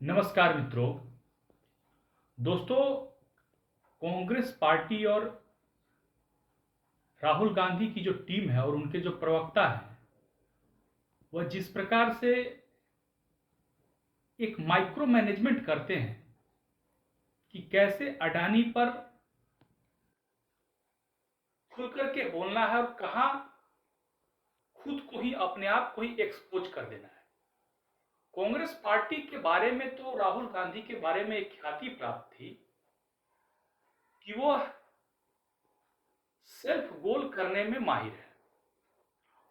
नमस्कार मित्रों। दोस्तों, कांग्रेस पार्टी और राहुल गांधी की जो टीम है और उनके जो प्रवक्ता हैं, वह जिस प्रकार से एक माइक्रो मैनेजमेंट करते हैं कि कैसे अडानी पर खुल करके बोलना है और कहां खुद को ही अपने आप को ही एक्सपोज कर देना है। कांग्रेस पार्टी के बारे में तो राहुल गांधी के बारे में एक ख्याति प्राप्त थी कि वो सेल्फ गोल करने में माहिर है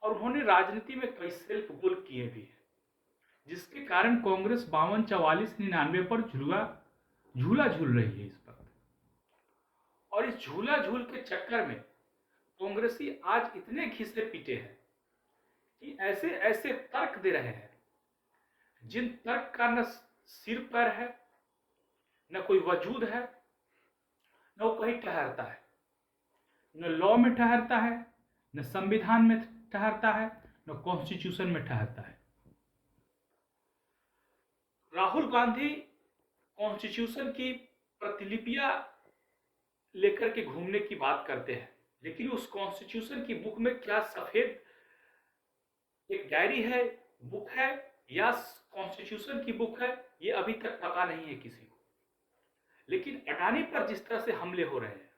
और उन्होंने राजनीति में कई सेल्फ गोल किए भी हैं, जिसके कारण कांग्रेस 52-44-99 पर झूला झूल रही है इस वक्त। और इस झूला झूल के चक्कर में कांग्रेसी आज इतने घिसे पीटे हैं कि ऐसे ऐसे तर्क दे रहे हैं जिन तर्क का न सिर पैर है, न कोई वजूद है, न वो कहीं ठहरता है, न लॉ में ठहरता है, न संविधान में ठहरता है, न कॉन्स्टिट्यूशन में ठहरता है। राहुल गांधी कॉन्स्टिट्यूशन की प्रतिलिपियां लेकर के घूमने की बात करते हैं, लेकिन उस कॉन्स्टिट्यूशन की बुक में क्या सफेद एक डायरी है, बुक है, या कॉन्स्टिट्यूशन की बुक है, ये अभी तक पता नहीं है किसी को। लेकिन अडानी पर जिस तरह से हमले हो रहे हैं,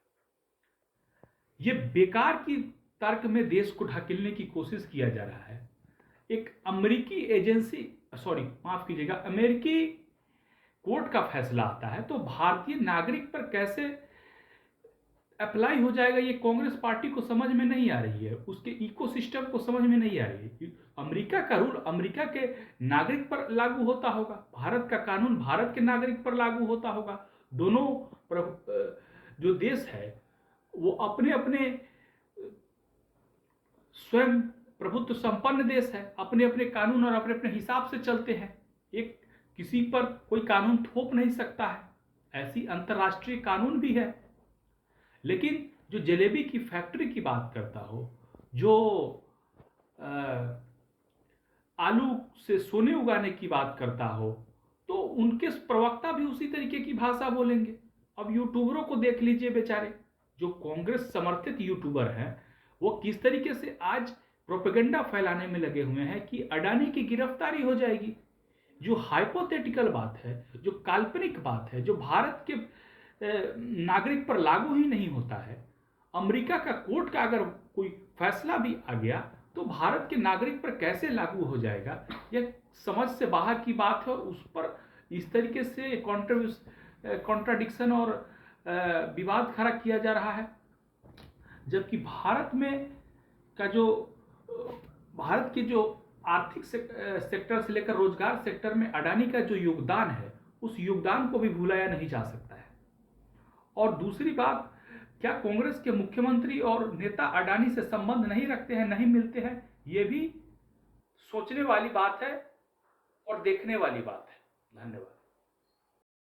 ये बेकार की तर्क में देश को ढकेलने की कोशिश किया जा रहा है। एक अमेरिकी एजेंसी, सॉरी माफ कीजिएगा, अमेरिकी कोर्ट का फैसला आता है तो भारतीय नागरिक पर कैसे अप्लाई हो जाएगा, ये कांग्रेस पार्टी को समझ में नहीं आ रही है, उसके इकोसिस्टम को समझ में नहीं आ रही है। अमेरिका का रूल अमेरिका के नागरिक पर लागू होता होगा, भारत का कानून भारत के नागरिक पर लागू होता होगा। दोनों जो देश है वो अपने अपने स्वयं प्रभुत्व संपन्न देश है, अपने अपने कानून और अपने अपने हिसाब से चलते हैं। एक किसी पर कोई कानून थोप नहीं सकता है, ऐसी अंतर्राष्ट्रीय कानून भी है। लेकिन जो जलेबी की फैक्ट्री की बात करता हो, जो आलू से सोने उगाने की बात करता हो, तो उनके प्रवक्ता भी उसी तरीके की भाषा बोलेंगे। अब यूट्यूबरों को देख लीजिए, बेचारे जो कांग्रेस समर्थित यूट्यूबर हैं, वो किस तरीके से आज प्रोपेगेंडा फैलाने में लगे हुए हैं कि अडानी की गिरफ्तारी हो जाएगी। जो हाइपोथेटिकल बात है, जो काल्पनिक बात है, जो भारत के नागरिक पर लागू ही नहीं होता है। अमेरिका का कोर्ट का अगर कोई फैसला भी आ गया तो भारत के नागरिक पर कैसे लागू हो जाएगा, यह समझ से बाहर की बात है। और उस पर इस तरीके से कॉन्ट्राडिक्शन और विवाद खड़ा किया जा रहा है, जबकि भारत में का जो भारत के जो आर्थिक सेक्टर से लेकर रोजगार सेक्टर में अडानी का जो योगदान है, उस योगदान को भी भुलाया नहीं जा सकता है। और दूसरी बात, क्या कांग्रेस के मुख्यमंत्री और नेता अडानी से संबंध नहीं रखते हैं, नहीं मिलते हैं? ये भी सोचने वाली बात है और देखने वाली बात है। धन्यवाद।